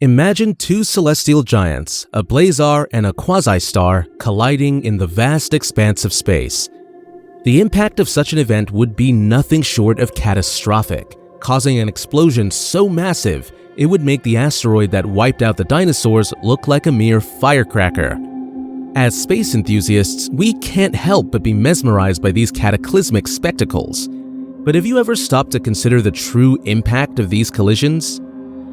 Imagine two celestial giants, a Blazar and a Quasi Star, colliding in the vast expanse of space. The impact of such an event would be nothing short of catastrophic, causing an explosion so massive it would make the asteroid that wiped out the dinosaurs look like a mere firecracker. As space enthusiasts, we can't help but be mesmerized by these cataclysmic spectacles. But have you ever stopped to consider the true impact of these collisions?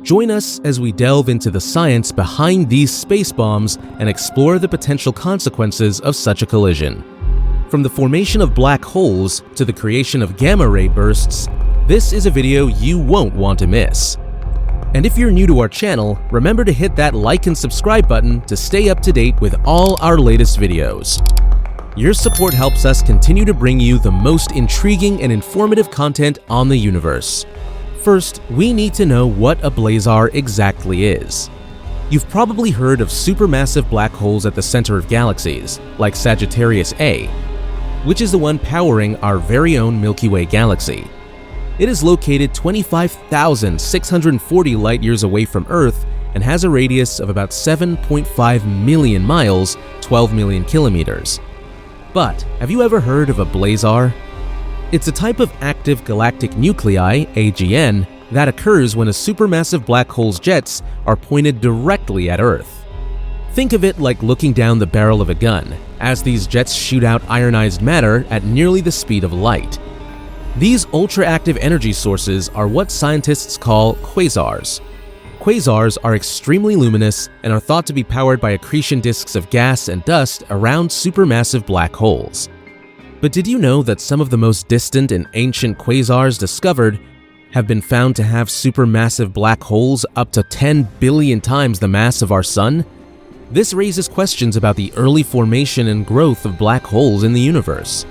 Join us as we delve into the science behind these space bombs and explore the potential consequences of such a collision. From the formation of black holes to the creation of gamma-ray bursts, this is a video you won't want to miss. And if you're new to our channel, remember to hit that like and subscribe button to stay up to date with all our latest videos. Your support helps us continue to bring you the most intriguing and informative content on the universe. First, we need to know what a blazar exactly is. You've probably heard of supermassive black holes at the center of galaxies, like Sagittarius A, which is the one powering our very own Milky Way galaxy. It is located 25,640 light-years away from Earth and has a radius of about 7.5 million miles, 12 million kilometers. But have you ever heard of a blazar? It's a type of active galactic nuclei, AGN, that occurs when a supermassive black hole's jets are pointed directly at Earth. Think of it like looking down the barrel of a gun, as these jets shoot out ionized matter at nearly the speed of light. These ultra-active energy sources are what scientists call quasars. Quasars are extremely luminous and are thought to be powered by accretion disks of gas and dust around supermassive black holes. But did you know that some of the most distant and ancient quasars discovered have been found to have supermassive black holes up to 10 billion times the mass of our Sun? This raises questions about the early formation and growth of black holes in the universe.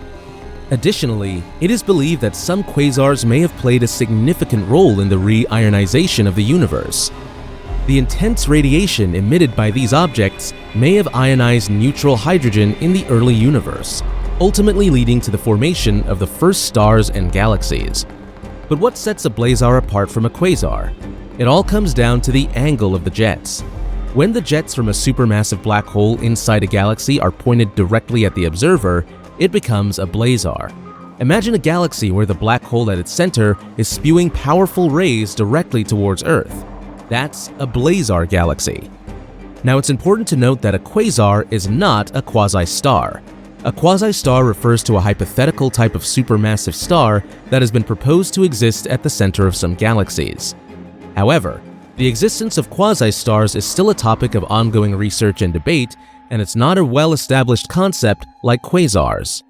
Additionally, it is believed that some quasars may have played a significant role in the re-ionization of the universe. The intense radiation emitted by these objects may have ionized neutral hydrogen in the early universe, ultimately leading to the formation of the first stars and galaxies. But what sets a blazar apart from a quasar? It all comes down to the angle of the jets. When the jets from a supermassive black hole inside a galaxy are pointed directly at the observer, it becomes a blazar. Imagine a galaxy where the black hole at its center is spewing powerful rays directly towards Earth. That's a blazar galaxy. Now, it's important to note that a quasar is not a quasi star. A quasi star refers to a hypothetical type of supermassive star that has been proposed to exist at the center of some galaxies. However, the existence of quasi stars is still a topic of ongoing research and debate, and it's not a well-established concept like quasars.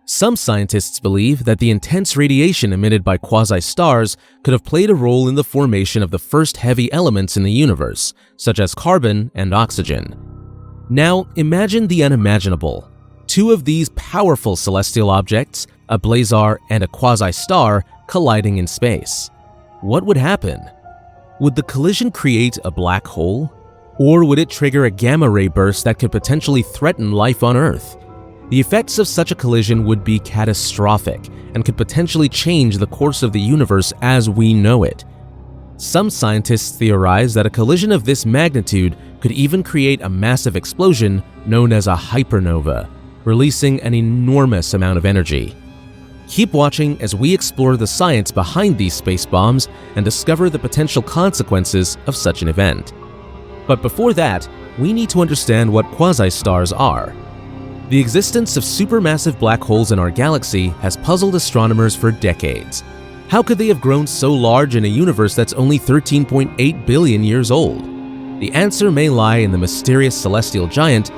Some scientists believe that the intense radiation emitted by quasi stars could have played a role in the formation of the first heavy elements in the universe, such as carbon and oxygen. Now, imagine the unimaginable. Two of these powerful celestial objects, a blazar and a quasi star, colliding in space. What would happen? Would the collision create a black hole? Or would it trigger a gamma-ray burst that could potentially threaten life on Earth? The effects of such a collision would be catastrophic and could potentially change the course of the universe as we know it. Some scientists theorize that a collision of this magnitude could even create a massive explosion known as a hypernova, releasing an enormous amount of energy. Keep watching as we explore the science behind these space bombs and discover the potential consequences of such an event. But before that, we need to understand what quasi-stars are. The existence of supermassive black holes in our galaxy has puzzled astronomers for decades. How could they have grown so large in a universe that's only 13.8 billion years old? The answer may lie in the mysterious celestial giant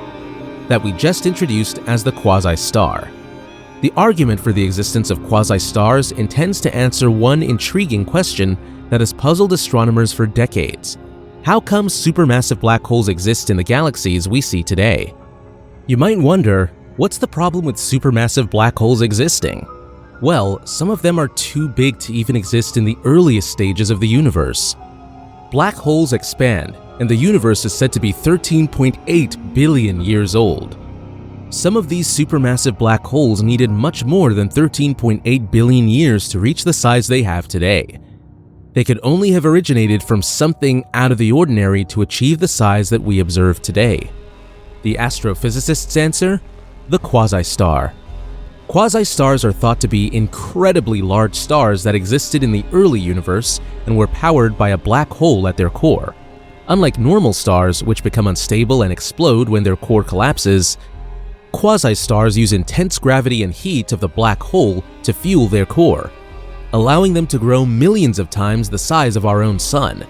that we just introduced as the Quasi Star. The argument for the existence of quasi-stars intends to answer one intriguing question that has puzzled astronomers for decades. How come supermassive black holes exist in the galaxies we see today? You might wonder, what's the problem with supermassive black holes existing? Well, some of them are too big to even exist in the earliest stages of the universe. Black holes expand, and the universe is said to be 13.8 billion years old. Some of these supermassive black holes needed much more than 13.8 billion years to reach the size they have today. They could only have originated from something out of the ordinary to achieve the size that we observe today. The astrophysicists' answer? The Quasi Star. Quasi stars are thought to be incredibly large stars that existed in the early universe and were powered by a black hole at their core. Unlike normal stars, which become unstable and explode when their core collapses, quasi-stars use intense gravity and heat of the black hole to fuel their core, allowing them to grow millions of times the size of our own sun.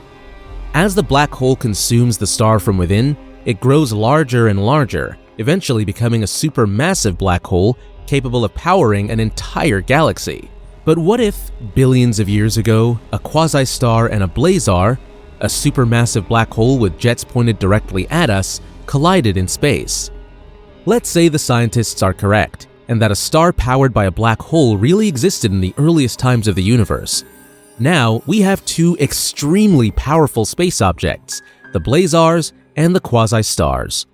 As the black hole consumes the star from within, it grows larger and larger, eventually becoming a supermassive black hole capable of powering an entire galaxy. But what if, billions of years ago, a quasi-star and a blazar, a supermassive black hole with jets pointed directly at us, collided in space? Let's say the scientists are correct, and that a star powered by a black hole really existed in the earliest times of the universe. Now, we have two extremely powerful space objects, the blazars and the quasi stars.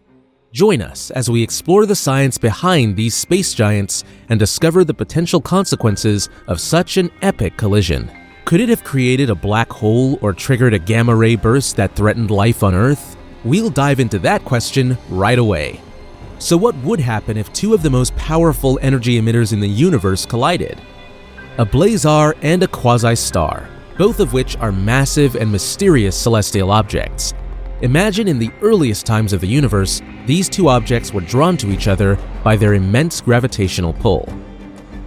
Join us as we explore the science behind these space giants and discover the potential consequences of such an epic collision. Could it have created a black hole or triggered a gamma-ray burst that threatened life on Earth? We'll dive into that question right away. So what would happen if two of the most powerful energy emitters in the universe collided? A blazar and a quasi-star, both of which are massive and mysterious celestial objects. Imagine in the earliest times of the universe, these two objects were drawn to each other by their immense gravitational pull.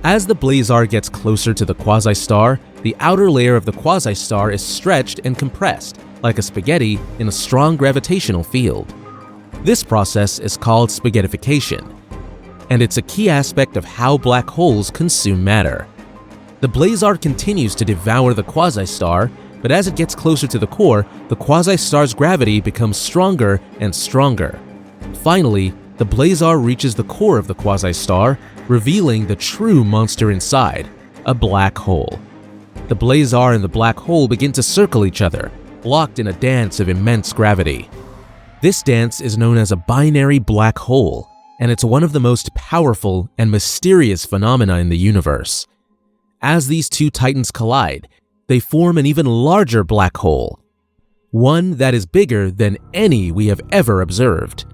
As the blazar gets closer to the quasi-star, the outer layer of the quasi-star is stretched and compressed, like a spaghetti in a strong gravitational field. This process is called spaghettification, and it's a key aspect of how black holes consume matter. The blazar continues to devour the quasi-star, but as it gets closer to the core, the quasi-star's gravity becomes stronger and stronger. Finally, the blazar reaches the core of the quasi-star, revealing the true monster inside, a black hole. The blazar and the black hole begin to circle each other, locked in a dance of immense gravity. This dance is known as a binary black hole, and it's one of the most powerful and mysterious phenomena in the universe. As these two titans collide, they form an even larger black hole, one that is bigger than any we have ever observed.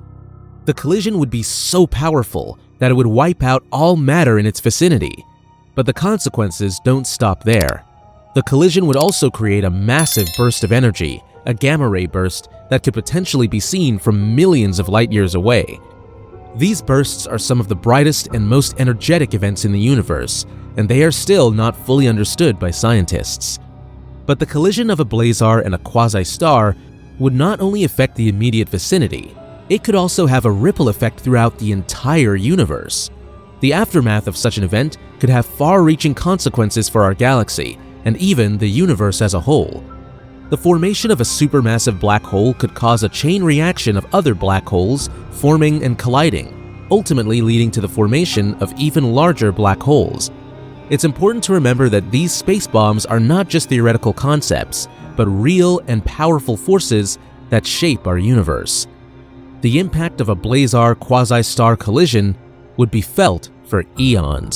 The collision would be so powerful that it would wipe out all matter in its vicinity. But the consequences don't stop there. The collision would also create a massive burst of energy, a gamma-ray burst that could potentially be seen from millions of light years away. These bursts are some of the brightest and most energetic events in the universe, and they are still not fully understood by scientists. But the collision of a blazar and a quasi-star would not only affect the immediate vicinity, it could also have a ripple effect throughout the entire universe. The aftermath of such an event could have far-reaching consequences for our galaxy, and even the universe as a whole. The formation of a supermassive black hole could cause a chain reaction of other black holes forming and colliding, ultimately leading to the formation of even larger black holes. It's important to remember that these space bombs are not just theoretical concepts, but real and powerful forces that shape our universe. The impact of a blazar quasi-star collision would be felt for eons.